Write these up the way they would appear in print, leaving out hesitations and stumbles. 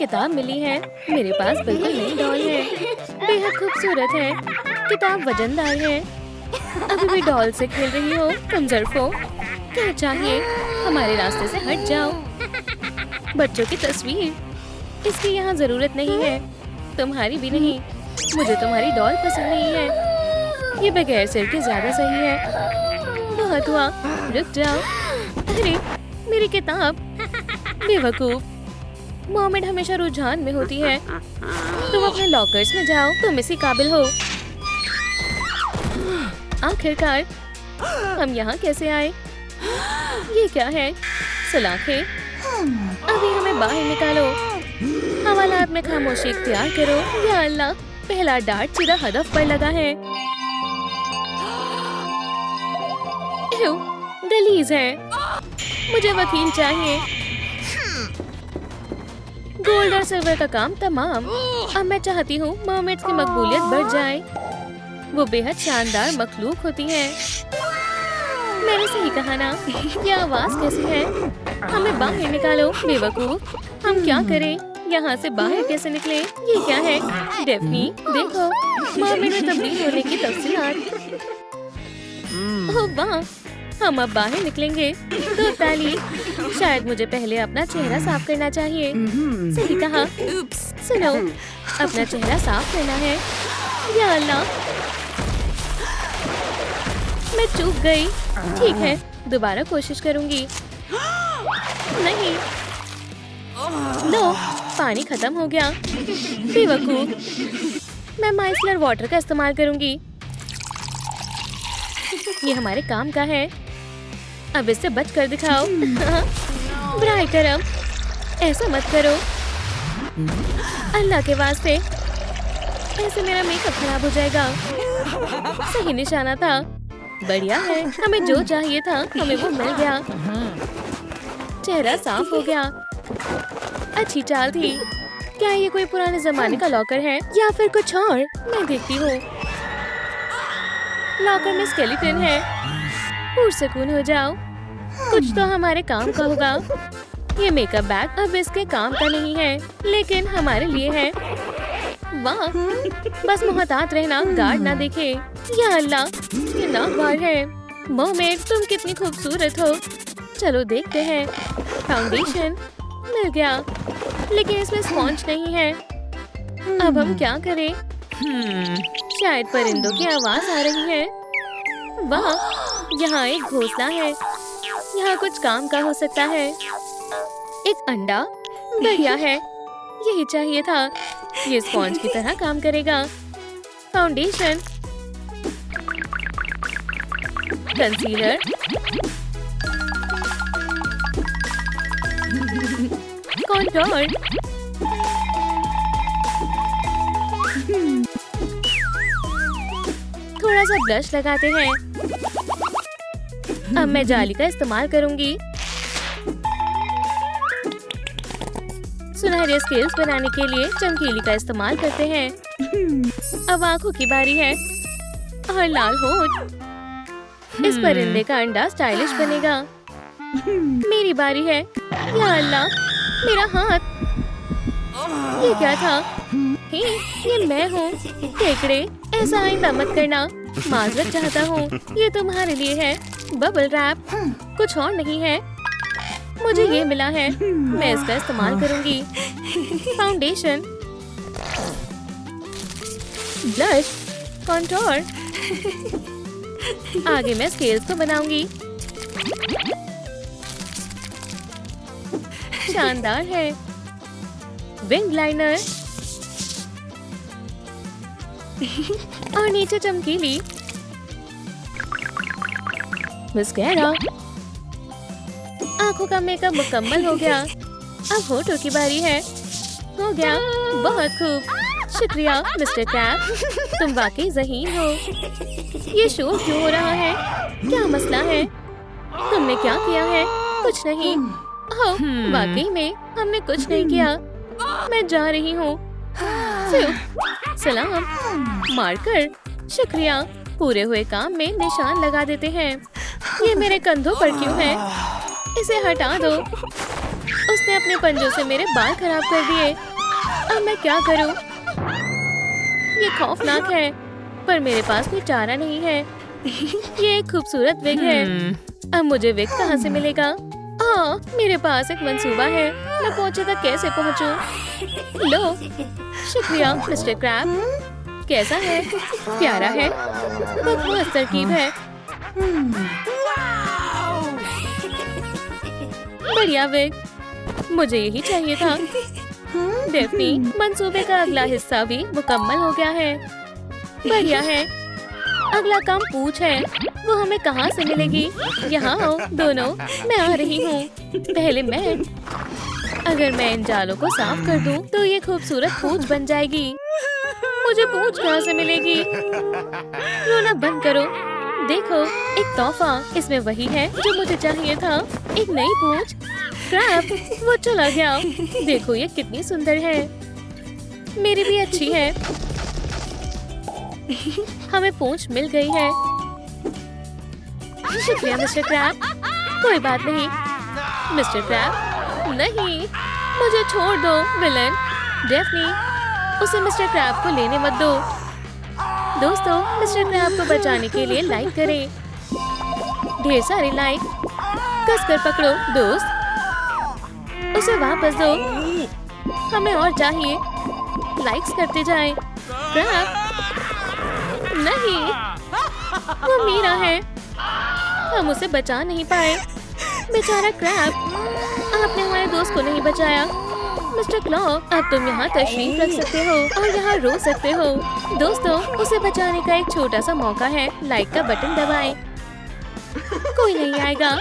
किताब मिली है। मेरे पास बिल्कुल नई डॉल है, बेहद खूबसूरत है। किताब वजनदार है। अभी भी डॉल से खेल रही हो तुम ज़र्फ़ो? क्या चाहिए? हमारे रास्ते से हट जाओ। बच्चों की तस्वीर, इसकी यहाँ जरूरत नहीं है। तुम्हारी भी नहीं। मुझे तुम्हारी डॉल पसंद नहीं है। ये बगैर सिर के ज्यादा सही है। बहुत हुआ, रुक जाओ। अरे मेरी किताब। बेवकूफ। मोमेंट हमेशा रुझान में होती है। तुम अपने लॉकर्स में जाओ, तुम इसी काबिल हो। आखिरकार हम यहाँ कैसे आए? ये क्या है? सलाखें। अभी हमें बाहर निकालो। हवालात में खामोशी इख्तियार करो। या अल्लाह, पहला डार्ट सीधा हदफ पर लगा है। गलीज है। मुझे वकील चाहिए। गोल्ड और सिल्वर का काम तमाम। अब मैं चाहती हूँ मर्मेड्स की मकबूलियत बढ़ जाए। वो बेहद शानदार मखलूक होती है। मैंने सही कहा ना? ये आवाज कैसी है? हमें बाहर निकालो। बेवकूफ, हम क्या करें? यहाँ से बाहर कैसे निकले? ये क्या है? डेफ्नी, देखो, मर्मेड में तब्दील होने की तफसीलात। ओह वाह, हम अब बाहर निकलेंगे। तो ताली, शायद मुझे पहले अपना चेहरा साफ करना चाहिए। सही कहा। सुनो, अपना चेहरा साफ करना है। या अल्लाह, मैं चूक गई। ठीक है, दोबारा कोशिश करूंगी। नहीं, लो, पानी खत्म हो गया। बेवकूफ, मैं माइसलर वाटर का इस्तेमाल करूंगी। ये हमारे काम का है। अब इससे बच कर दिखाओ। बराए करम, ऐसा मत करो। अल्लाह के वास्ते, ऐसे मेरा मेकअप खराब हो जाएगा। सही निशाना था। बढ़िया है, हमें जो चाहिए था हमें वो मिल गया। चेहरा साफ हो गया। अच्छी चाल थी। क्या ये कोई पुराने जमाने का लॉकर है या फिर कुछ और? मैं देखती हूँ। लॉकर में स्केलेटन है। पुरसकून हो जाओ। कुछ तो हमारे काम का होगा। ये मेकअप बैग अब इसके काम का नहीं है, लेकिन हमारे लिए है। वाह, बस मोहतात रहना, गार्ड ना देखे। या अल्लाह, ये नागवार है। मर्मेड, तुम कितनी खूबसूरत हो। चलो देखते हैं। फाउंडेशन मिल गया, लेकिन इसमें स्पॉन्ज नहीं है। अब हम क्या करें? शायद परिंदों की आवाज आ रही है। वाह, यहाँ एक घोंसला है। यहाँ कुछ काम का हो सकता है। एक अंडा, बढ़िया है। यही चाहिए था। ये स्पॉन्ज की तरह काम करेगा। Foundation, concealer, contour. थोड़ा सा ब्लश लगाते हैं। अब मैं जाली का इस्तेमाल करूंगी। सुनहरे स्केल्स बनाने के लिए चमकीली का इस्तेमाल करते हैं। अब आंखों की बारी है। और लाल होंठ। इस परिंदे का अंडा स्टाइलिश बनेगा। मेरी बारी है। या अल्लाह, मेरा हाथ। ये क्या था? हे, ये मैं हूँ। केकड़े, ऐसा आइंदा मत करना। माजरत चाहता हूँ। ये तुम्हारे लिए है। बबल रैप, कुछ और नहीं है। मुझे ये मिला है, मैं इसका इस्तेमाल करूंगी। Foundation, blush, contour. आगे मैं स्केल्स को बनाऊंगी। शानदार है। विंग लाइनर और नीचे चमकीली मस्कारा। आंखों का मेकअप मुकम्मल हो गया। अब होठों की बारी है। हो गया, बहुत खूब। शुक्रिया मिस्टर कैप, तुम वाकई ज़हीन हो। ये शोर क्यों हो रहा है? क्या मसला है? तुमने क्या किया है? कुछ नहीं। ओह, वाकई में हमने कुछ नहीं किया। मैं जा रही हूँ। सलाम। मार्कर, शुक्रिया। पूरे हुए काम में निशान लगा देते हैं। ये मेरे कंधों पर क्यों है? इसे हटा दो। उसने अपने पंजों से मेरे बाल खराब कर दिए। अब मैं क्या करूं? ये खौफनाक है, पर मेरे पास कोई चारा नहीं है। ये एक खूबसूरत विग है। अब मुझे विग कहाँ से मिलेगा? मेरे पास एक मंसूबा है। मैं पहुंचे तक कैसे पहुंचूं? लो, शुक्रिया मिस्टर क्रैब। कैसा है? प्यारा है। बकवास तरकीब है। बढ़िया विग, मुझे यही चाहिए था। डेफनी, मंसूबे का अगला हिस्सा भी मुकम्मल हो गया है। बढ़िया है। अगला काम पूछ है। वो हमें कहाँ से मिलेगी? यहाँ आओ दोनों, मैं आ रही हूँ। पहले मैं। अगर मैं इन जालों को साफ कर दूँ, तो ये खूबसूरत पूछ बन जाएगी। मुझे पूछ कहाँ से मिलेगी? रोना बंद करो। देखो, एक तोहफा। इसमें वही है जो मुझे चाहिए था। एक नई पूछ। क्रैब, वो चला गया। देखो ये कितनी सुंदर है। मेरी भी अच्छी है। हमें पूंछ मिल गई है। शुक्रिया मिस्टर क्रैब। कोई बात नहीं। मिस्टर क्रैब, नहीं, मुझे छोड़ दो विलन। डेफनी, उसे मिस्टर क्रैब को लेने मत दो। दोस्तों, मिस्टर क्रैब को बचाने के लिए लाइक करें। ढेर सारे लाइक। कसकर पकड़ो दोस्त। उसे वापस दो। हमें और चाहिए। लाइक्स करते जाएं। क्रैब, नहीं, वो मीरा है। हम उसे बचा नहीं पाए। बेचारा क्रैब, आपने हमारे दोस्त को नहीं बचाया। मिस्टर क्लॉ, अब तुम यहाँ तशरीफ रख सकते हो और यहाँ रो सकते हो। दोस्तों, उसे बचाने का एक छोटा सा मौका है। लाइक का बटन दबाएं। कोई नहीं आएगा।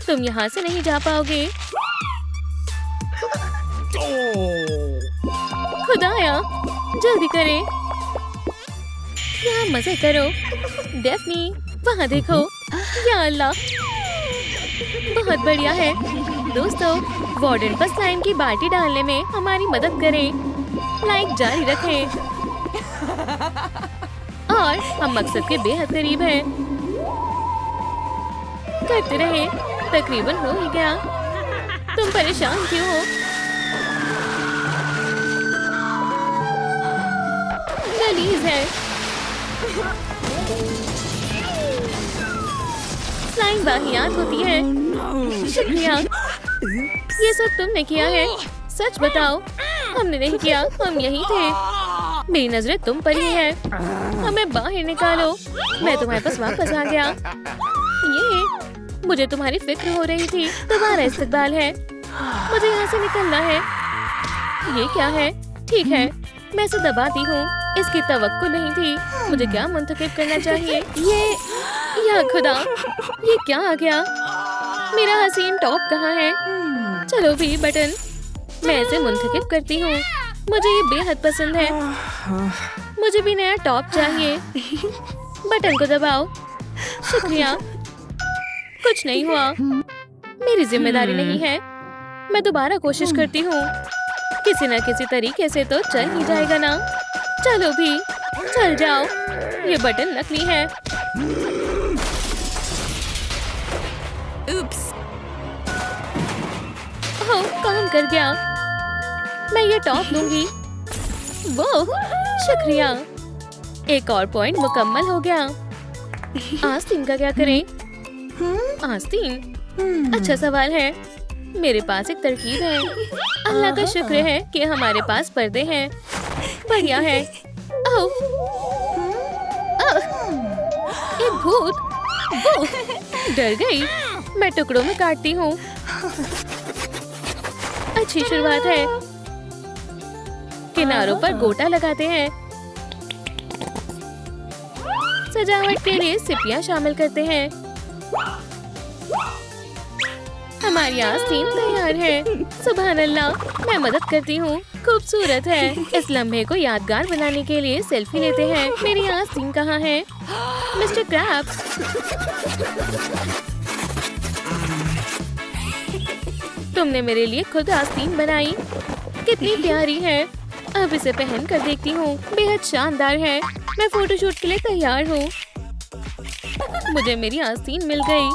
तुम यहाँ से नहीं जा पाओगे। खुदाया, जल्दी करें। यहाँ मजे करो। डेफनी, वहाँ देखो। या अल्लाह, बहुत बढ़िया है। दोस्तों, वार्डन पर स्लाइम की बाल्टी डालने में हमारी मदद करें। लाइक जारी रखें। और हम मकसद के बेहद करीब हैं। करते रहे। तकरीबन हो ही गया। तुम परेशान क्यों हो? गलीज है। स्लाइम वाहियात होती है। शुक्रिया। ये सब तुमने किया है? सच बताओ। हमने नहीं किया, हम यही थे। मेरी नजरें तुम पर ही है। हमें बाहर निकालो। मैं तुम्हारे पास वापस आ गया। ये मुझे तुम्हारी फिक्र हो रही थी। तुम्हारा इस्तकबाल है। मुझे यहाँ से निकलना है। ये क्या है? ठीक है, मैं इसे दबाती हूँ। इसकी तवक्को नहीं थी। मुझे क्या मुंतखब करना चाहिए? ये या खुदा, ये क्या आ गया? मेरा हसीन टॉप कहाँ है? चलो भी बटन, मैं इसे मुंतखब करती हूँ। मुझे ये बेहद पसंद है। मुझे भी नया टॉप चाहिए। बटन को दबाओ। शुक्रिया। कुछ नहीं हुआ। मेरी जिम्मेदारी नहीं है। मैं दोबारा कोशिश करती हूँ। किसी न किसी तरीके से तो चल ही जाएगा ना। चलो भी, चल जाओ। ये बटन नकली है। उप्स। ओह, काम कर गया। मैं ये टॉप लूंगी। वो, शुक्रिया। एक और पॉइंट मुकम्मल हो गया। आस्तीन का क्या करें? आस्तीन, अच्छा सवाल है। मेरे पास एक तरकीब है। अल्लाह का शुक्र है कि हमारे पास पर्दे हैं। बढ़िया है। ओह, एक भूत। वो, डर गई। मैं टुकड़ों में काटती हूँ। अच्छी शुरुआत है। किनारों पर गोटा लगाते हैं। सजावट के लिए सिपियां शामिल करते हैं। हमारी आस्तीन तैयार है। सुभान अल्लाह, मैं मदद करती हूँ। खूबसूरत है। इस लम्हे को यादगार बनाने के लिए सेल्फी लेते हैं। मेरी आस्तीन कहाँ है? मिस्टर क्रैब, तुमने मेरे लिए खुद आस्तीन बनाई। कितनी प्यारी है। अब इसे पहन कर देखती हूँ। बेहद शानदार है। मैं फोटोशूट के लिए तैयार हूँ। मुझे मेरी आस्तीन मिल गई।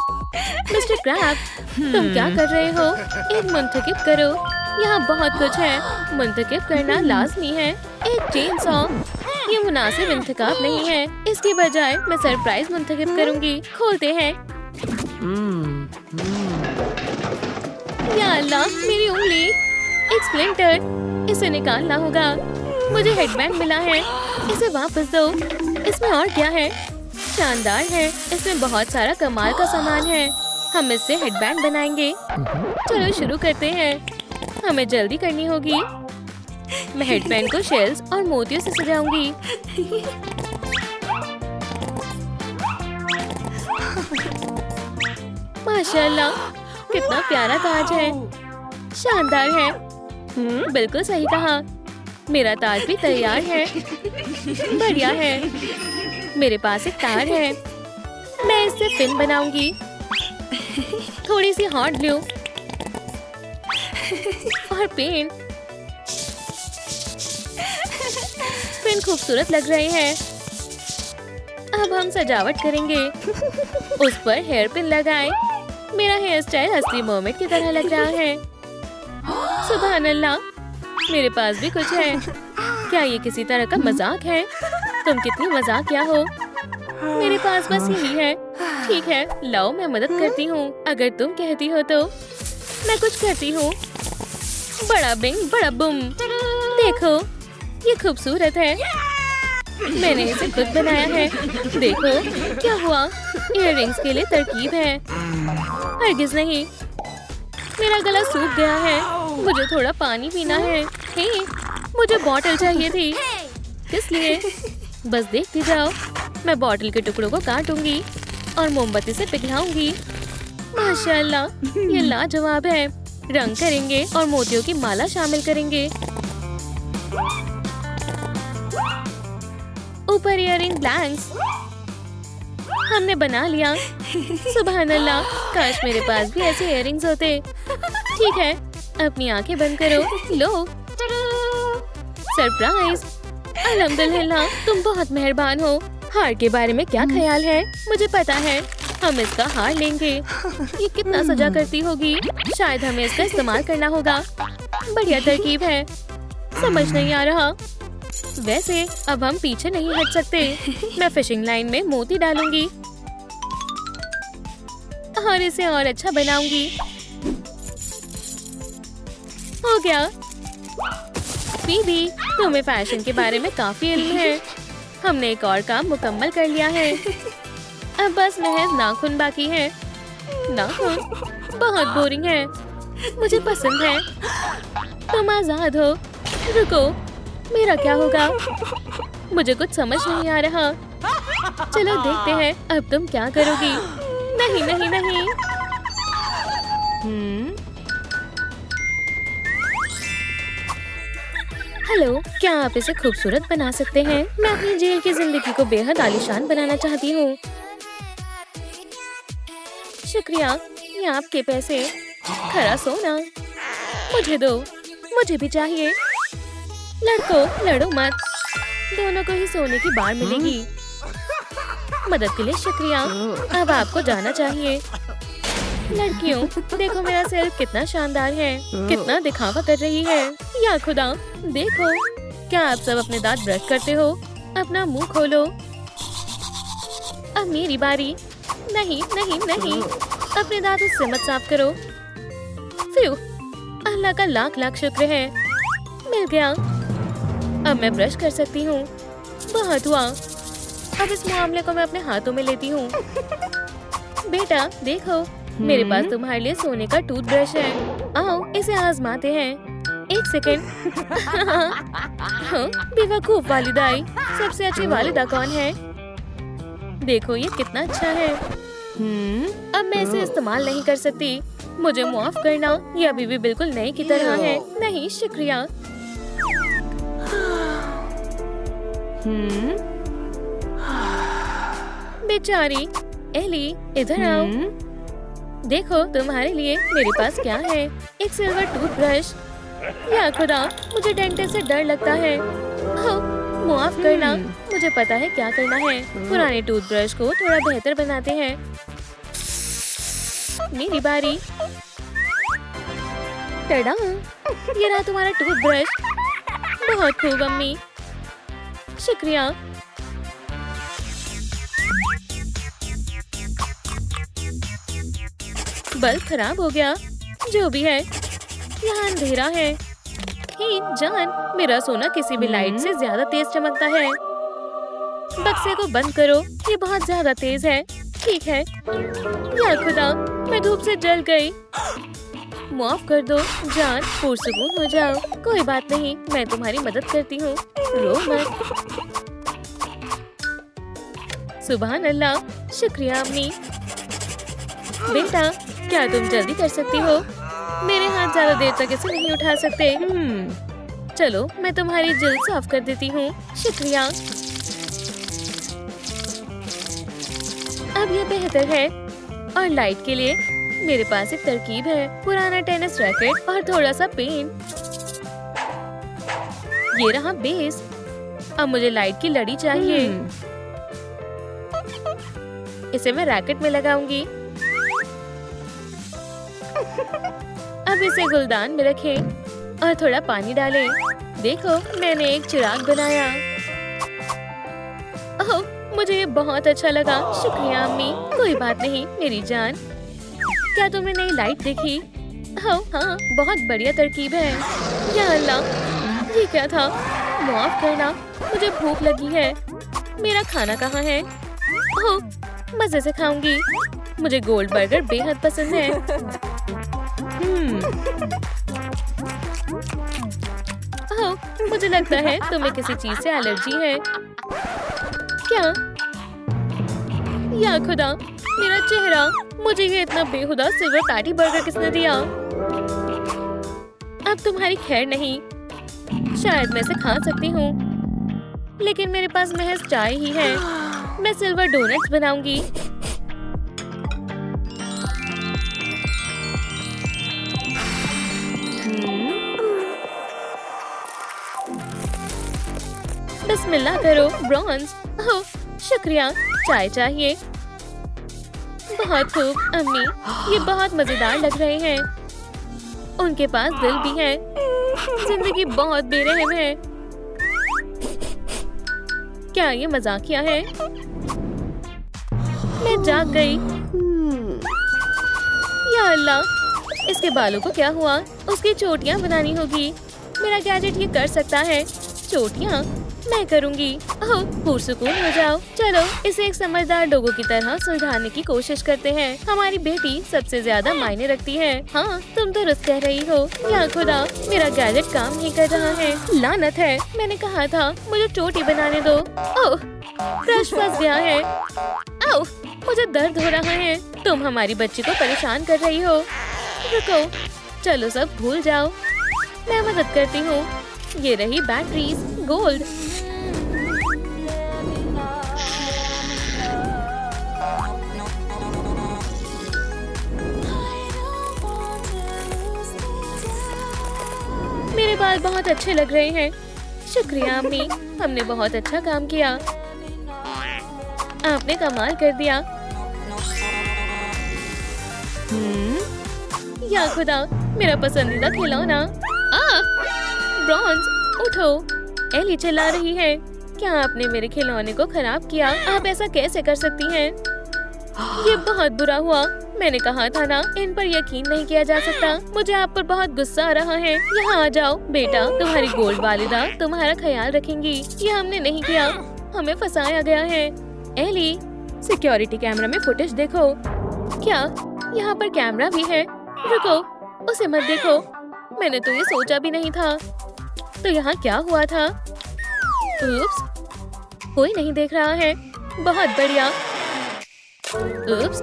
मिस्टर क्रैब, तुम क्या कर रहे हो? एक मुंतखब करो। यहाँ बहुत कुछ है। मुंतखब करना लाजमी है। एक चेन सॉ। ये मुनासिब इंतखाब नहीं है। इसकी बजाय मैं सरप्राइज मुंतखब करूंगी। खोलते हैं। या अल्लाह, मेरी उंगली। एक स्प्लिंटर। इसे निकालना होगा। मुझे हेडबैंड मिला है। इसे वापस दो। इसमें और क्या है? शानदार है। इसमें बहुत सारा कमाल का सामान है। हम इससे हेडबैंड बनाएंगे। चलो शुरू करते हैं। हमें जल्दी करनी होगी। मैं हेडबैंड को शेल्स और मोतियों से सजाऊंगी। माशाल्लाह, कितना प्यारा ताज है। शानदार है। बिल्कुल सही कहा। मेरा ताज भी तैयार है। बढ़िया है। मेरे पास एक तार है। मैं इससे पिन बनाऊंगी। थोड़ी सी हॉट ग्लू और पेंट। पिन खूबसूरत लग रहे हैं। अब हम सजावट करेंगे। उस पर हेयर पिन लगाएं। मेरा हेयर स्टाइल असली मोमेंट की तरह लग रहा है। सुभान अल्लाह, मेरे पास भी कुछ है। क्या ये किसी तरह का मजाक है? तुम कितनी मजाकिया हो। मेरे पास बस यही है। ठीक है, लाओ मैं मदद करती हूँ। अगर तुम कहती हो तो मैं कुछ करती हूँ। बड़ा बिंग बड़ा बुम। देखो, ये खूबसूरत है। मैंने इसे खुद बनाया है। देखो क्या हुआ। इयररिंग्स के लिए तरकीब है। हरगिज नहीं। मेरा गला सूख गया है। मुझे थोड़ा पानी पीना है। हे, मुझे बॉटल चाहिए थी। किस लिए? बस देखती जाओ। मैं बॉटल के टुकड़ों को काटूंगी और मोमबत्ती से पिघलाऊंगी। माशाल्लाह, ये लाजवाब है। रंग करेंगे और मोतियों की माला शामिल करेंगे। ऊपर इयररिंग ब्लैंक्स। हमने बना लिया। सुभान अल्लाह, काश मेरे पास भी ऐसे इयररिंग्स होते। ठीक है, अपनी आंखें बंद करो। लो, सरप्राइज। अल्हम्दुलिल्लाह, तुम बहुत मेहरबान हो। हार के बारे में क्या ख्याल है? मुझे पता है, हम इसका हार लेंगे। ये कितना सजा करती होगी। शायद हमें इसका इस्तेमाल करना होगा। बढ़िया तरकीब है। समझ नहीं आ रहा। वैसे अब हम पीछे नहीं हट सकते। मैं फिशिंग लाइन में मोती डालूंगी और इसे और अच्छा बनाऊंगी। हो गया। बीबी, तुम्हें फैशन के बारे में काफी इल्म है। हमने एक और काम मुकम्मल कर लिया है। अब बस महज नाखून बाकी है। नाखून बहुत बोरिंग है। मुझे पसंद है। तुम आजाद हो। रुको, मेरा क्या होगा? मुझे कुछ समझ नहीं आ रहा। चलो देखते हैं अब तुम क्या करोगी। नहीं नहीं नहीं। हेलो, क्या आप इसे खूबसूरत बना सकते हैं? मैं अपनी जेल की जिंदगी को बेहद आलीशान बनाना चाहती हूँ। शुक्रिया, ये आपके पैसे। खरा सोना मुझे दो। मुझे भी चाहिए। लड़को, लड़ो मत। दोनों को ही सोने की बार मिलेगी। मदद के लिए शुक्रिया। अब आपको जाना चाहिए। लड़कियों, देखो मेरा सेल्फ कितना शानदार है। कितना दिखावा कर रही है। या खुदा, देखो। क्या आप सब अपने दांत ब्रश करते हो? अपना मुंह खोलो। अब मेरी बारी। नहीं नहीं नहीं, अपने दांत उससे मत साफ करो। फ्यू, अल्लाह का लाख लाख शुक्र है, मिल गया। अब मैं ब्रश कर सकती हूँ। बहुत हुआ। अब इस मामले को मैं अपने हाथों में लेती हूँ। बेटा देखो, मेरे पास तुम्हारे लिए सोने का टूथब्रश है। आओ इसे आजमाते हैं। एक सेकंड। हाँ, बेवकूफ वालिदाई। सबसे अच्छी वालिदा कौन है? देखो ये कितना अच्छा है। अब मैं इसे इस्तेमाल नहीं कर सकती। मुझे माफ करना, ये अभी भी बिल्कुल नई की तरह है। नहीं शुक्रिया। बेचारी एली, इधर आओ। देखो तुम्हारे लिए मेरे पास क्या है। एक सिल्वर टूथब्रश। या खुदा, मुझे डेंटिस्ट से डर लगता है। माफ करना, मुझे पता है क्या करना है। पुराने टूथब्रश को थोड़ा बेहतर बनाते हैं। मेरी बारी। टडा, ये रहा तुम्हारा टूथब्रश। बहुत खूब अम्मी, शुक्रिया। बल्ब खराब हो गया। जो भी है, यहाँ अंधेरा है। हे जान, मेरा सोना किसी भी लाइट से ज्यादा तेज चमकता है। बक्से को बंद करो, ये बहुत ज्यादा तेज है। ठीक है। या खुदा, मैं धूप से जल गई। माफ कर दो जान, पुरसुकून हो जाओ। कोई बात नहीं, मैं तुम्हारी मदद करती हूँ। रो मत। सुभान अल्लाह, शुक्रिया अम्मी। बेटा, क्या तुम जल्दी कर सकती हो? मेरे हाथ ज्यादा देर तक इसे नहीं उठा सकते। चलो, मैं तुम्हारी जल्द साफ कर देती हूँ। शुक्रिया। अब ये बेहतर है। और लाइट के लिए मेरे पास एक तरकीब है। पुराना टेनिस रैकेट और थोड़ा सा पेंट। ये रहा बेस। अब मुझे लाइट की लड़ी चाहिए। इसे मैं रैकेट में लगाऊंगी। अब इसे गुलदान में रखें और थोड़ा पानी डालें। देखो, मैंने एक चिराग बनाया। ओह, मुझे ये बहुत अच्छा लगा। शुक्रिया अम्मी। कोई बात नहीं मेरी जान। क्या तुमने नई लाइट देखी? हाँ, बहुत बढ़िया तरकीब है। या अल्लाह, ये क्या था? माफ करना, मुझे भूख लगी है। मेरा खाना कहाँ है? ओह, मजे से खाऊंगी। मुझे गोल्ड बर्गर बेहद पसंद है। ओह, मुझे लगता है तुम्हें किसी चीज से एलर्जी है। क्या? या खुदा, मेरा चेहरा। मुझे ये इतना बेहुदा सिल्वर पैटी बर्गर किसने दिया? अब तुम्हारी खैर नहीं। शायद मैं इसे खा सकती हूँ, लेकिन मेरे पास महज चाय ही है। मैं सिल्वर डोनट्स बनाऊंगी। बिस्मिल्लाह करो ब्रॉन्ज। ओह, शुक्रिया। चाय चाहिए। बहुत खूब अम्मी, ये बहुत मजेदार लग रहे हैं। उनके पास दिल भी है। जिंदगी बहुत बेरहम है। क्या ये मजाकिया है? मैं जाग गई। या अल्लाह, इसके बालों को क्या हुआ? उसकी चोटियां बनानी होगी। मेरा गैजेट ये कर सकता है। चोटियां मैं करूंगी। ओह, पुरसुकून हो जाओ। चलो, इसे एक समझदार लोगों की तरह सुलझाने की कोशिश करते हैं। हमारी बेटी सबसे ज्यादा मायने रखती है। हाँ, तुम तो दुरुस्त कह रही हो। या खुदा, मेरा गैजेट काम नहीं कर रहा है। लानत है, मैंने कहा था मुझे चोटी बनाने दो। ओह, ब्रश फंस गया है। ओह, मुझे दर्द हो रहा है। तुम हमारी बच्ची को परेशान कर रही हो। रुको, चलो सब भूल जाओ। मैं मदद करती हूँ। ये रही बैटरीज, गोल्ड। मेरे बाल बहुत अच्छे लग रहे हैं। शुक्रिया अम्मी, हमने बहुत अच्छा काम किया। आपने कमाल कर दिया। या खुदा, मेरा पसंदीदा खिलौना। ब्रॉन्ज, उठो। एली चिल्ला रही है। क्या आपने मेरे खिलौने को खराब किया? आप ऐसा कैसे कर सकती हैं? ये बहुत बुरा हुआ। मैंने कहा था ना, इन पर यकीन नहीं किया जा सकता। मुझे आप पर बहुत गुस्सा आ रहा है। यहाँ आ जाओ बेटा, तुम्हारी गोल्ड वालिदा तुम्हारा ख्याल रखेंगी। ये हमने नहीं किया, हमें फंसाया गया है। एली, सिक्योरिटी कैमरा में फुटेज देखो। क्या यहाँ पर कैमरा भी है? रुको, उसे मत देखो। मैंने तो ये सोचा भी नहीं था। तो यहाँ क्या हुआ था? उप्स, कोई नहीं देख रहा है। बहुत बढ़िया। उप्स,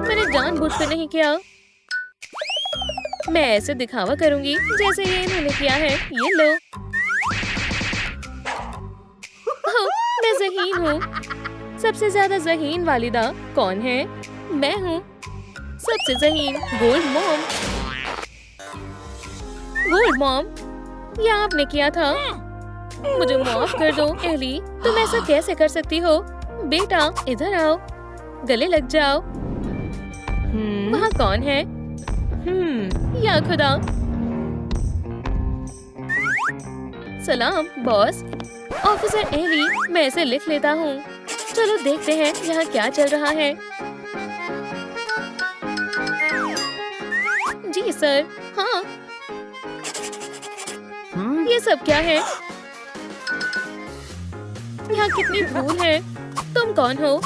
मैंने जानबूझकर नहीं किया। मैं ऐसे दिखावा करूंगी जैसे ये इन्होंने किया है। ये लो। ओह, मैं ज़हीन हूँ। सबसे ज्यादा ज़हीन वालिदा कौन है? मैं हूँ। सबसे ज़हीन गोल्ड मॉम। गोल्ड मॉम, ये आपने किया था। मुझे माफ कर दो एली, तुम ऐसा कैसे कर सकती हो? बेटा, इधर आओ, गले लग जाओ। वहाँ कौन है? या खुदा, सलाम बॉस। ऑफिसर एली, मैं इसे लिख लेता हूँ। चलो देखते हैं यहाँ क्या चल रहा है। जी सर। हाँ, ये सब क्या है? यहाँ कितनी धूल है। तुम कौन हो?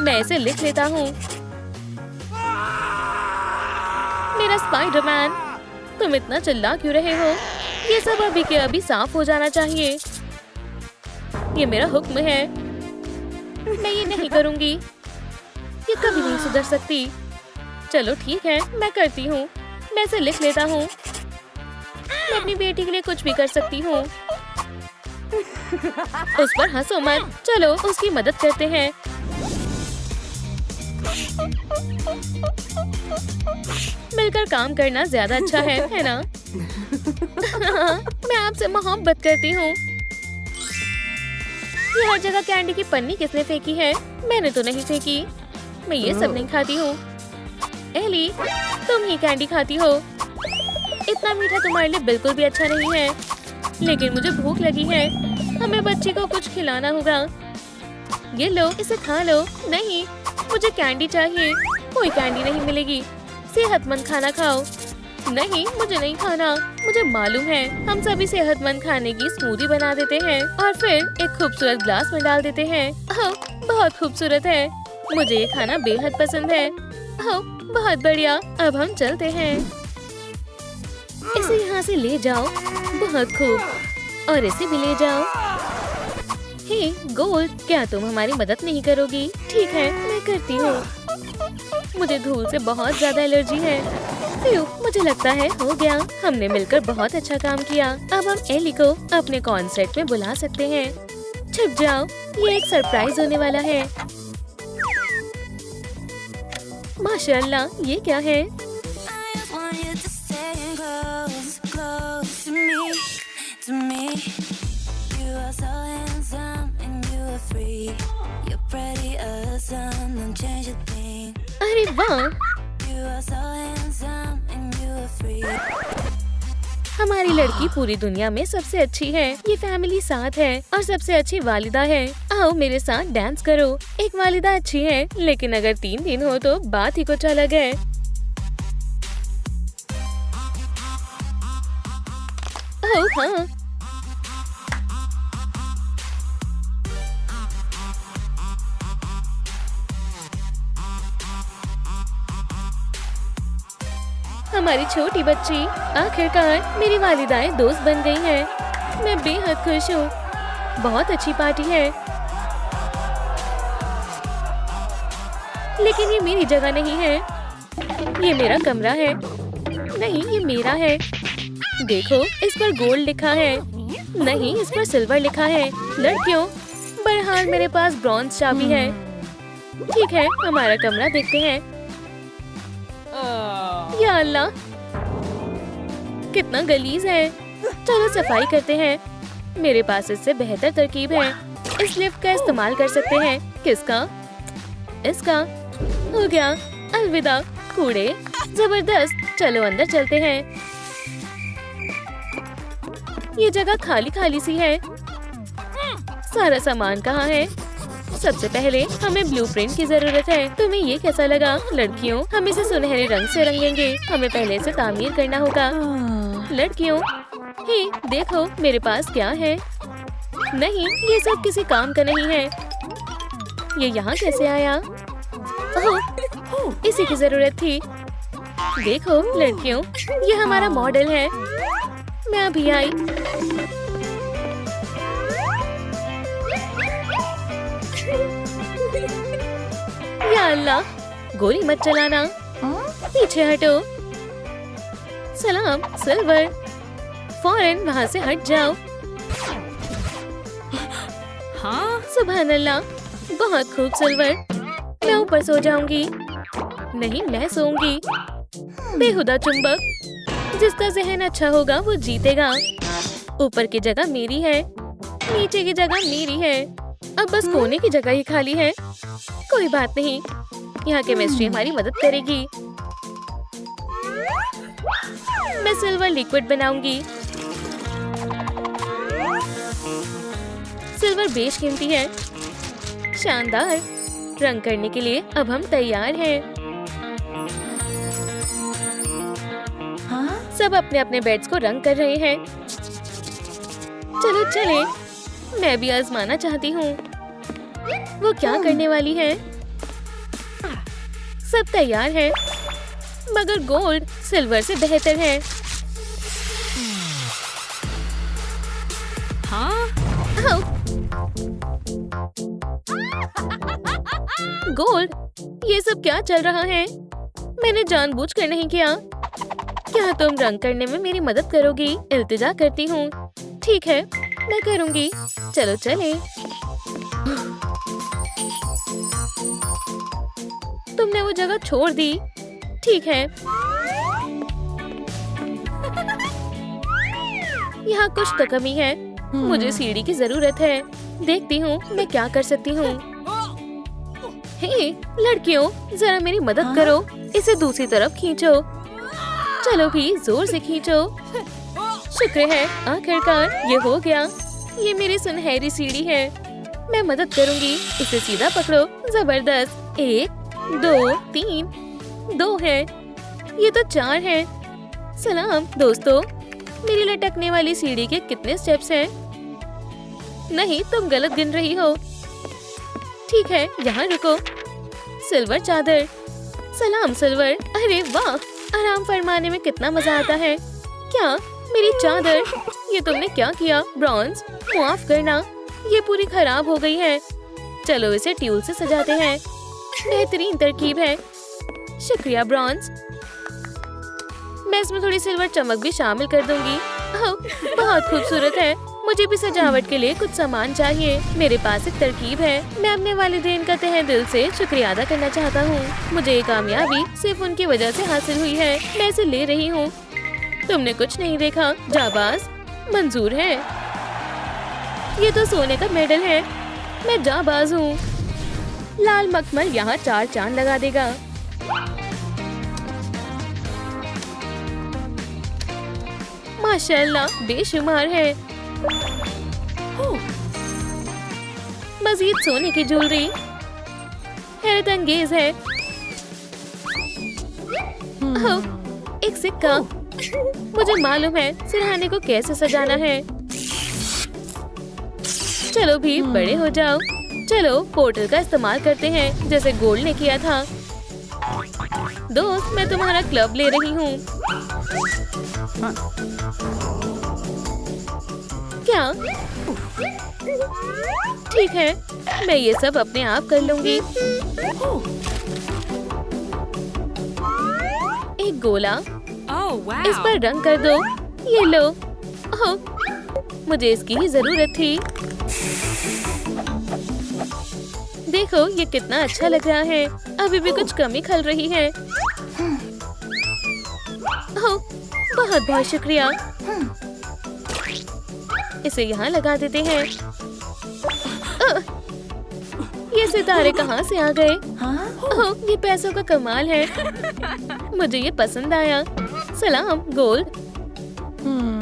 मैं इसे लिख लेता हूँ। मेरा स्पाइडरमैन, तुम इतना चिल्ला क्यों रहे हो? ये सब अभी के अभी साफ हो जाना चाहिए। ये मेरा हुक्म है। मैं ये नहीं करूँगी। ये कभी नहीं सुधर सकती। चलो ठीक है, मैं करती हूँ। मैं इसे लिख लेता हूँ। मैं अपनी बेटी के लिए कुछ भी कर सकती हूँ। उस पर हंसो मत। चलो उसकी मदद करते हैं। मिलकर काम करना ज्यादा अच्छा है ना? मैं आपसे मोहब्बत करती हूँ। ये हर जगह कैंडी की पन्नी किसने फेंकी है? मैंने तो नहीं फेंकी। मैं ये सब नहीं खाती हूँ। एली, तुम ही कैंडी खाती हो। इतना मीठा तुम्हारे लिए बिल्कुल भी अच्छा नहीं है। लेकिन मुझे भूख लगी है। हमें बच्ची को कुछ खिलाना होगा। ये लो, इसे खा लो। नहीं, मुझे कैंडी चाहिए। कोई कैंडी नहीं मिलेगी। सेहतमंद खाना खाओ। नहीं, मुझे नहीं खाना। मुझे मालूम है, हम सभी सेहतमंद खाने की स्मूदी बना देते हैं और फिर एक खूबसूरत ग्लास में डाल देते हैं। ओह, बहुत खूबसूरत है। मुझे ये खाना बेहद पसंद है। ओह, बहुत बढ़िया। अब हम चलते हैं। इसे यहाँ से ले जाओ। बहुत खूब। और इसे भी ले जाओ। हे गोल्ड, क्या तुम हमारी मदद नहीं करोगी? ठीक है, मैं करती हूँ। मुझे धूल से बहुत ज्यादा एलर्जी है। मुझे लगता है हो गया। हमने मिलकर बहुत अच्छा काम किया। अब हम एली को अपने कॉन्सर्ट में बुला सकते हैं। छुप जाओ, ये एक सरप्राइज होने वाला है। माशाल्लाह, ये क्या है? अरे वाह, हमारी लड़की पूरी दुनिया में सबसे अच्छी है। ये फैमिली साथ है और सबसे अच्छी वालिदा है। आओ मेरे साथ डांस करो। एक वालिदा अच्छी है, लेकिन अगर 3 दिन हो तो बात ही कुछ अलग है। ओह हाँ, हमारी छोटी बच्ची आखिरकार मेरी वालिदाएं दोस्त बन गई हैं। मैं बेहद खुश हूँ। बहुत अच्छी पार्टी है। लेकिन ये मेरी जगह नहीं है। ये मेरा कमरा है। नहीं, ये मेरा है। देखो, इस पर गोल्ड लिखा है। नहीं, इस पर सिल्वर लिखा है। लड़कियों, बहरहाल मेरे पास ब्रॉन्ज चाबी है। ठीक है, हमारा कमरा देखते हैं। या अल्लाह, कितना गलीज है। चलो सफाई करते हैं। मेरे पास इससे बेहतर तरकीब है। इस लिफ्ट का इस्तेमाल कर सकते हैं। किसका? इसका। हो गया। अलविदा कूड़े। जबरदस्त। चलो अंदर चलते हैं। ये जगह खाली खाली सी है। सारा सामान कहाँ है? सबसे पहले हमें ब्लूप्रिंट की जरूरत है। तुम्हें ये कैसा लगा? लड़कियों, हम इसे सुनहरे रंग से रंगेंगे। हमें पहले इसे तामीर करना होगा। लड़कियों, हे देखो मेरे पास क्या है। नहीं, ये सब किसी काम का नहीं है। ये यहाँ कैसे आया? ओह, इसी की जरूरत थी। देखो लड़कियों, ये हमारा मॉडल है। मैं अभी आई। या अल्लाह, गोली मत चलाना। पीछे हटो। सलाम सिल्वर, फौरन वहाँ से हट जाओ। हाँ, सुभान अल्लाह, बहुत खूब सिल्वर। मैं ऊपर सो जाऊंगी। नहीं, मैं सोऊंगी। बेहुदा चुंबक। जिसका जहन अच्छा होगा वो जीतेगा। ऊपर की जगह मेरी है, नीचे की जगह मेरी है। अब बस कोने की जगह ही खाली है। कोई बात नहीं, यहाँ केमिस्ट्री हमारी मदद करेगी। मैं सिल्वर लिक्विड बनाऊंगी। सिल्वर बेशकीमती है। शानदार। रंग करने के लिए अब हम तैयार हैं। सब अपने अपने बेड्स को रंग कर रहे हैं। चलो चले, मैं भी आजमाना चाहती हूँ। वो क्या करने वाली है? सब तैयार है, मगर गोल्ड सिल्वर से बेहतर है। हाँ? गोल्ड, ये सब क्या चल रहा है? मैंने जानबूझकर नहीं किया। क्या तुम रंग करने में मेरी मदद करोगी? इल्तिजा करती हूँ। ठीक है, मैं करूँगी। चलो चले। तुमने वो जगह छोड़ दी। ठीक है। यहाँ कुछ तो कमी है। मुझे सीढ़ी की जरूरत है। देखती हूँ मैं क्या कर सकती हूँ। हे लड़कियों, जरा मेरी मदद करो। इसे दूसरी तरफ खींचो। चलो भी, जोर से खींचो। शुक्र है, आखिरकार ये हो गया। ये मेरी सुनहरी सीढ़ी है। मैं मदद करूँगी। इसे सीधा पकड़ो। जबरदस्त। 1 2 3 2 है। ये तो 4 है। सलाम दोस्तों। मेरी लटकने वाली सीढ़ी के कितने स्टेप्स हैं? नहीं, तुम गलत गिन रही हो। ठीक है, यहाँ रुको। सिल्वर चादर। सलाम सिल्वर। अरे वाह, आराम फरमाने में कितना मजा आता है। क्या मेरी चादर? ये तुमने क्या किया? ब्रॉन्ज, माफ करना, ये पूरी खराब हो गई है। चलो इसे ट्यूल से सजाते हैं। बेहतरीन तरकीब है। शुक्रिया ब्रॉन्ज। मैं इसमें थोड़ी सिल्वर चमक भी शामिल कर दूंगी। बहुत खूबसूरत है। मुझे भी सजावट के लिए कुछ सामान चाहिए। मेरे पास एक तरकीब है। मैं अपने वालिदैन का तहे दिल से शुक्रिया अदा करना चाहता हूँ। मुझे ये कामयाबी सिर्फ उनकी वजह से हासिल हुई है। मैं इसे ले रही हूँ। तुमने कुछ नहीं देखा? जाबाज। मंजूर है। ये तो सोने का मेडल है। मैं जाबाज हूँ। लाल मखमल यहाँ 4 चांद लगा देगा। माशाल्लाह, बेशुमार है। मजीद सोने की ज्वेलरी हैरत अंगेज है। एक सिक्का। मुझे मालूम है सिरहाने को कैसे सजाना है। चलो भी, बड़े हो जाओ। चलो पोर्टल का इस्तेमाल करते हैं, जैसे गोल्ड ने किया था। दोस्त, मैं तुम्हारा क्लब ले रही हूँ। क्या? ठीक है, मैं ये सब अपने आप कर लूंगी। एक गोला। इस पर रंग कर दो। ये लो। मुझे इसकी ही जरूरत थी। देखो ये कितना अच्छा लग रहा है। अभी भी कुछ कमी खल रही है। बहुत बहुत शुक्रिया। इसे यहाँ लगा देते हैं। ये सितारे कहाँ से आ गए? ये पैसों का कमाल है। मुझे ये पसंद आया। सलाम गोल्ड।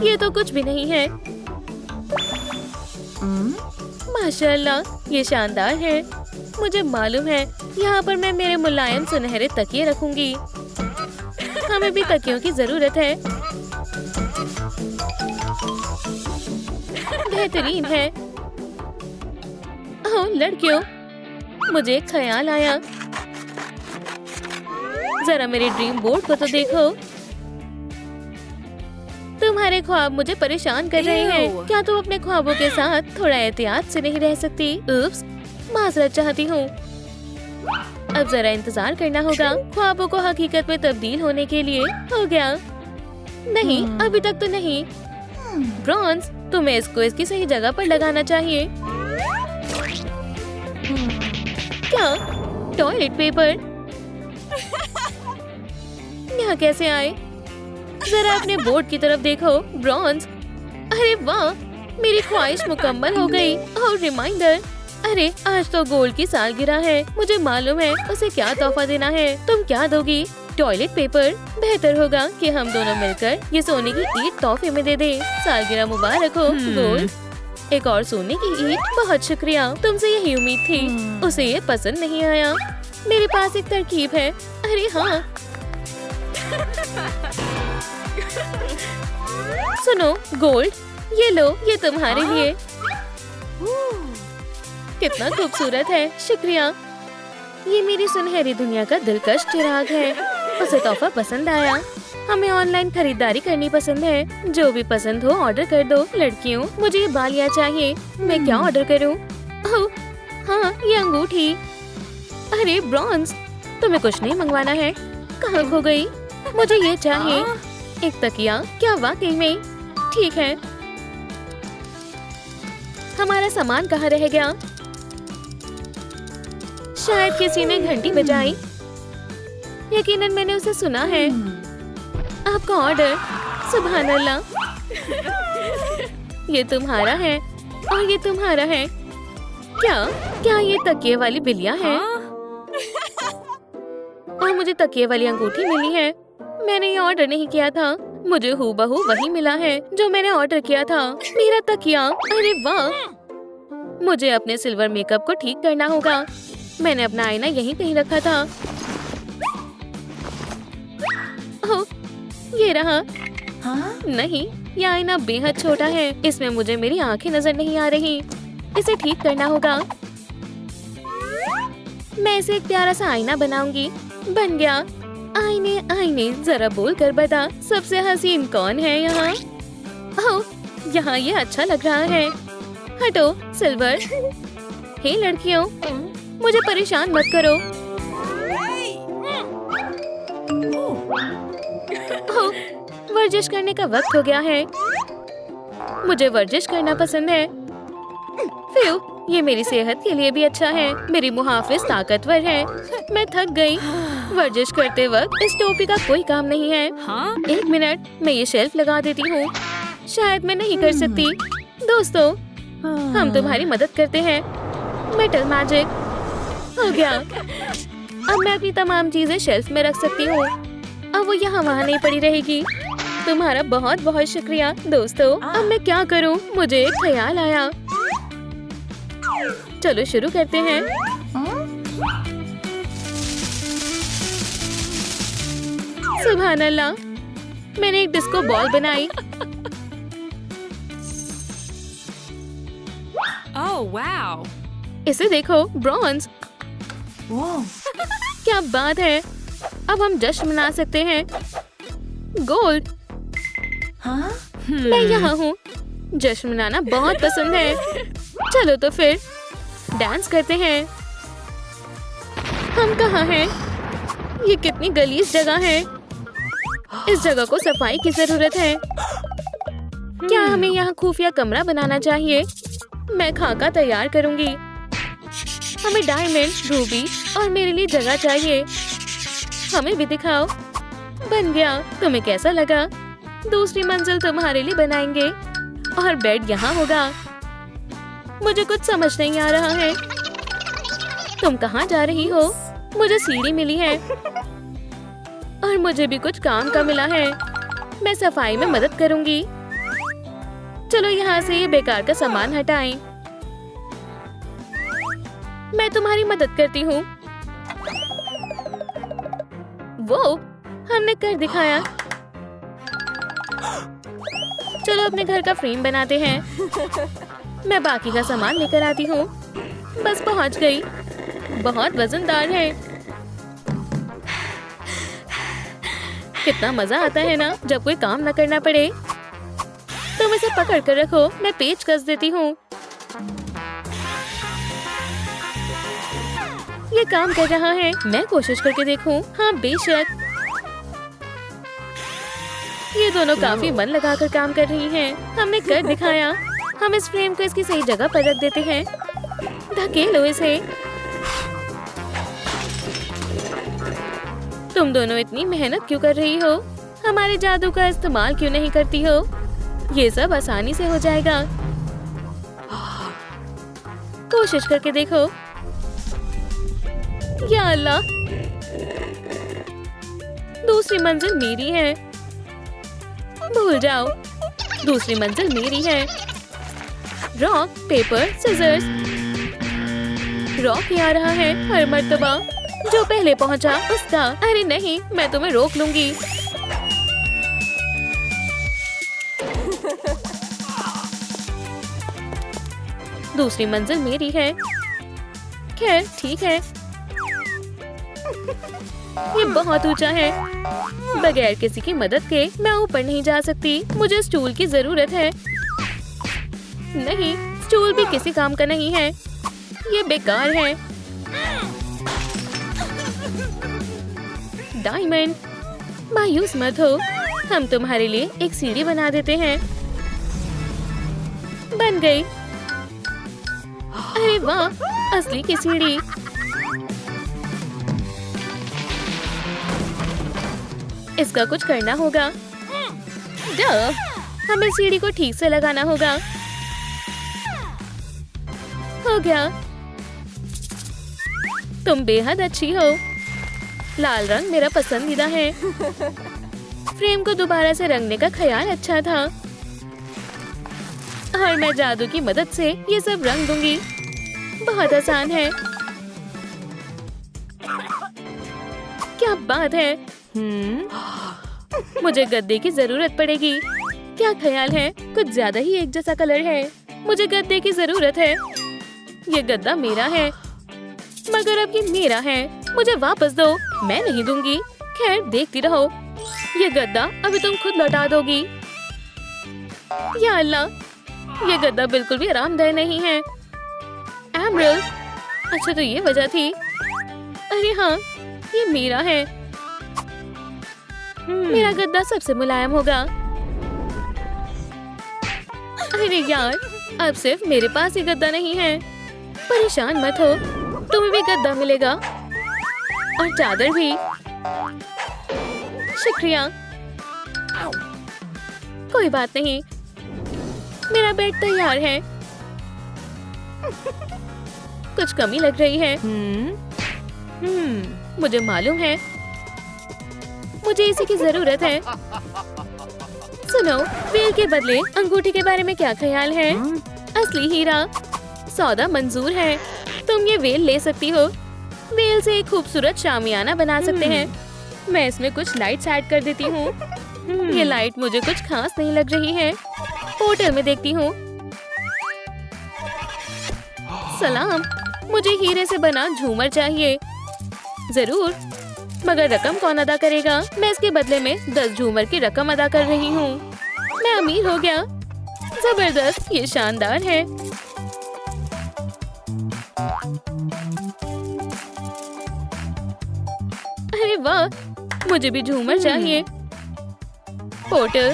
ये तो कुछ भी नहीं है। माशाल्लाह, ये शानदार है। मुझे मालूम है यहाँ पर मैं मेरे मुलायम सुनहरे तकिए रखूंगी। हमें भी तकियों की जरूरत है। बेहतरीन है। लड़कियों, मुझे एक ख्याल आया। जरा मेरे ड्रीम बोर्ड को तो देखो। तुम्हारे ख्वाब मुझे परेशान कर रहे हैं। क्या तुम अपने ख्वाबों के साथ थोड़ा एहतियात से नहीं रह सकती? उप्स, माजरत चाहती हूँ। अब जरा इंतजार करना होगा ख्वाबों को हकीकत में तब्दील होने के लिए। हो गया। नहीं, अभी तक तो नहीं। ब्रॉन्ज, तुम्हें इसको इसकी सही जगह पर लगाना चाहिए। क्या? टॉयलेट पेपर यहाँ कैसे आए? जरा अपने बोर्ड की तरफ देखो ब्रॉन्ज। अरे वाह, मेरी ख्वाहिश मुकम्मल हो गई। और रिमाइंडर, अरे आज तो गोल्ड की सालगिरह है। मुझे मालूम है उसे क्या तोहफा देना है। तुम क्या दोगी? Toilet paper. बेहतर होगा कि हम दोनों मिलकर ये सोने की ईंट तोहफे में दे दें। सालगिरह मुबारक हो गोल्ड। एक और सोने की ईंट। बहुत शुक्रिया, तुमसे यही उम्मीद थी। उसे ये पसंद नहीं आया। मेरे पास एक तरकीब है। अरे हाँ, सुनो गोल्ड, ये लो, ये तुम्हारे लिए। कितना खूबसूरत है, शुक्रिया। ये मेरी सुनहरी दुनिया का दिलकश चिराग है। उसे तोहफा पसंद आया। हमें ऑनलाइन खरीदारी करनी पसंद है। जो भी पसंद हो ऑर्डर कर दो। लड़कियों, मुझे ये बालियां चाहिए। मैं क्या ऑर्डर करूं? ओह हाँ, ये अंगूठी। अरे ब्रॉन्ज, तुम्हें कुछ नहीं मंगवाना है? कहाँ खो गई? मुझे ये चाहिए। एक तकिया। क्या वाकई में? ठीक है। हमारा सामान कहाँ रह गया? शायद किसी ने घंटी बजाई। यकीनन मैंने उसे सुना है। आपका ऑर्डर। सुभान अल्लाह। ये तुम्हारा है और ये तुम्हारा है। क्या ये तकिए वाली बिल्लियाँ हैं? और मुझे तकिए वाली अंगूठी मिली है। मैंने ये ऑर्डर नहीं किया था। मुझे हूबहू वही मिला है जो मैंने ऑर्डर किया था। मेरा तकिया। अरे वाह, मुझे अपने सिल्वर मेकअप को ठीक करना होगा। मैंने अपना आईना यहीं कहीं रखा था। ओह, ये रहा। नहीं, ये आईना बेहद छोटा है। इसमें मुझे मेरी आंखें नजर नहीं आ रही। इसे ठीक करना होगा। मैं इसे एक प्यारा सा आईना बनाऊंगी। बन गया। आईने आईने, जरा बोल कर बता, सबसे हसीन कौन है यहाँ? ओह, यहाँ ये अच्छा लग रहा है। हटो सिल्वर। हे लड़कियों, मुझे परेशान मत करो। ओह, वर्जिश करने का वक्त हो गया है। मुझे वर्जिश करना पसंद है। फ्यू, ये मेरी सेहत के लिए भी अच्छा है। मेरी मुहाफिज ताकतवर है। मैं थक गई। वर्जिश करते वक्त इस टोपी का कोई काम नहीं है। एक मिनट, मैं ये शेल्फ लगा देती हूँ। शायद मैं नहीं कर सकती। दोस्तों, हम तुम्हारी मदद करते हैं। मेटल मैजिक हो गया। अब मैं अपनी तमाम चीजें शेल्फ में रख सकती हूँ। अब वो यहाँ वहाँ नहीं पड़ी रहेगी। तुम्हारा बहुत बहुत शुक्रिया। दोस्तों, अब मैं क्या करूँ? मुझे एक ख्याल आया। चलो शुरू करते हैं। सुभान अल्लाह, मैंने एक डिस्को बॉल बनाई। Oh wow! इसे देखो, ब्रॉन्ज। क्या बात है। अब हम जश्न मना सकते हैं। गोल्ड। मैं यहाँ हूँ। जश्न मनाना बहुत पसंद है। चलो तो फिर डांस करते हैं। हम कहाँ हैं? ये कितनी गलीज जगह है। इस जगह को सफाई की जरूरत है। क्या हमें यहाँ खुफिया कमरा बनाना चाहिए? मैं खाका तैयार करूंगी। हमें डायमंड, रूबी और मेरे लिए जगह चाहिए। हमें भी दिखाओ। बन गया। तुम्हें कैसा लगा? दूसरी मंजिल तुम्हारे लिए बनाएंगे और बेड यहाँ होगा। मुझे कुछ समझ नहीं आ रहा है। तुम कहाँ जा रही हो? मुझे सीढ़ी मिली है और मुझे भी कुछ काम का मिला है। मैं सफाई में मदद करूंगी। चलो यहाँ से ये बेकार का सामान हटाएं। मैं तुम्हारी मदद करती हूँ। वो हमने कर दिखाया। चलो अपने घर का फ्रेम बनाते हैं। मैं बाकी का सामान लेकर आती हूँ। बस पहुँच गई। बहुत वजनदार है। कितना मजा आता है ना जब कोई काम न करना पड़े। तुम इसे पकड़ कर रखो, मैं पेच कस देती हूँ। ये काम कर रहा है। मैं कोशिश करके देखूं। हाँ बेशक। ये दोनों काफी मन लगाकर काम कर रही हैं। हमने कर दिखाया। हम इस फ्रेम को इसकी सही जगह पर रख देते हैं। धकेलो इसे। तुम दोनों इतनी मेहनत क्यों कर रही हो? हमारे जादू का इस्तेमाल क्यों नहीं करती हो? ये सब आसानी से हो जाएगा। कोशिश करके देखो। या अल्लाह, दूसरी मंजिल मेरी है। भूल जाओ, दूसरी मंजिल मेरी है। Rock paper scissors. रॉक ही आ रहा है हर मर्तबा। जो पहले पहुंचा उसका। अरे नहीं, मैं तुम्हें रोक लूंगी। दूसरी मंजिल मेरी है। खैर ठीक है। ये बहुत ऊंचा है। बगैर किसी की मदद के मैं ऊपर नहीं जा सकती। मुझे स्टूल की जरूरत है। नहीं, स्टूल भी किसी काम का नहीं है। ये बेकार है। डायमंड, मायूस मत हो। हम तुम्हारे लिए एक सीढ़ी बना देते हैं। बन गई। अरे वाह, असली की सीढ़ी। इसका कुछ करना होगा। हमें सीढ़ी को ठीक से लगाना होगा। हो गया। तुम बेहद अच्छी हो। लाल रंग मेरा पसंदीदा है। फ्रेम को दोबारा से रंगने का ख्याल अच्छा था। और मैं जादू की मदद से ये सब रंग दूंगी। बहुत आसान है। क्या बात है। मुझे गद्दे की जरूरत पड़ेगी। क्या ख्याल है? कुछ ज्यादा ही एक जैसा कलर है। मुझे गद्दे की जरूरत है। ये गद्दा मेरा है। मगर अब ये मेरा है। मुझे वापस दो। मैं नहीं दूंगी। खैर देखती रहो। ये गद्दा अभी तुम खुद लौटा दोगी। या अल्लाह, ये गद्दा बिल्कुल भी आरामदायक नहीं है। एमरल्ड, अच्छा तो ये वजह थी। अरे हाँ, ये मेरा है। मेरा गद्दा सबसे मुलायम होगा। अरे यार, अब सिर्फ मेरे पास ही गद्दा नहीं है। परेशान मत हो, तुम्हें भी गद्दा मिलेगा और चादर भी। शुक्रिया। कोई बात नहीं, मेरा बेड तैयार है। कुछ कमी लग रही है। मुझे मालूम है। मुझे इसी की जरूरत है। सुनो, वेल के बदले अंगूठी के बारे में क्या ख्याल है? असली हीरा। सौदा मंजूर है। तुम ये वेल ले सकती हो। वेल से एक खूबसूरत शामियाना बना सकते हैं। मैं इसमें कुछ लाइट्स ऐड कर देती हूँ। ये लाइट मुझे कुछ खास नहीं लग रही है। होटल में देखती हूँ। सलाम, मुझे हीरे से बना झूमर चाहिए। जरूर, मगर रकम कौन अदा करेगा? मैं इसके बदले में 10 झूमर की रकम अदा कर रही हूँ। मैं अमीर हो गया। जबरदस्त, ये शानदार है। अरे वाह, मुझे भी झूमर चाहिए। पोर्टल,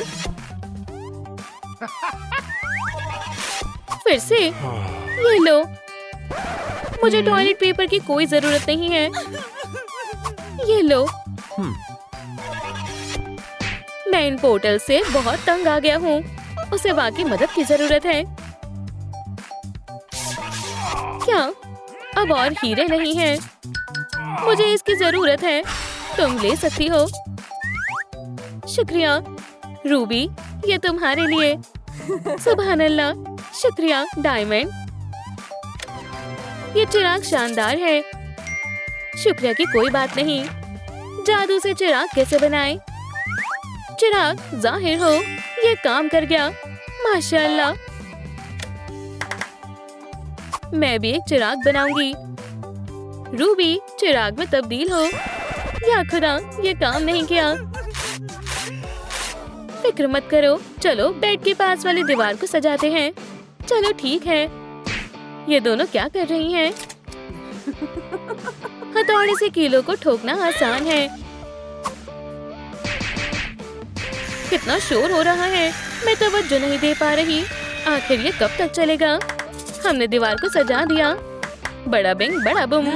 फिर से ये लो। मुझे टॉयलेट पेपर की कोई जरूरत नहीं है। ये लो। मैं इन पोर्टल से बहुत तंग आ गया हूँ। उसे वाकई मदद की जरूरत है। क्या अब और हीरे नहीं हैं? मुझे इसकी जरूरत है। तुम ले सकती हो। शुक्रिया। रूबी, ये तुम्हारे लिए। सुभान अल्लाह, शुक्रिया डायमंड। ये चिराग शानदार है। शुक्रिया की कोई बात नहीं। जादू से चिराग कैसे बनाए? चिराग जाहिर हो, ये काम कर गया। माशाअल्लाह। मैं भी एक चिराग बनाऊंगी। रूबी, चिराग में तब्दील हो। या खुदा, ये काम नहीं किया। फिक्र मत करो। चलो बेड के पास वाली दीवार को सजाते हैं। चलो ठीक है। ये दोनों क्या कर रही हैं? हथौड़े से कीलों को ठोकना आसान है। कितना शोर हो रहा है। मैं तवज्जो नहीं दे पा रही। आखिर ये कब तक चलेगा? हमने दीवार को सजा दिया। बड़ा बिंग बड़ा बुम।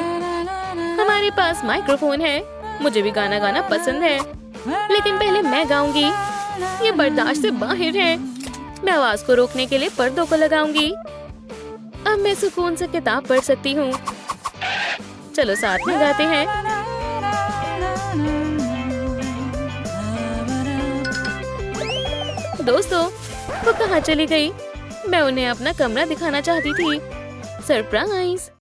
हमारे पास माइक्रोफोन है। मुझे भी गाना गाना पसंद है, लेकिन पहले मैं गाऊंगी। ये बर्दाश्त से बाहर है। मैं आवाज को रोकने के लिए पर्दों को लगाऊंगी। अब मैं सुकून से किताब पढ़ सकती हूँ। चलो साथ में गाते हैं। दोस्तों, वो कहाँ चली गई? मैं उन्हें अपना कमरा दिखाना चाहती थी। सरप्राइज!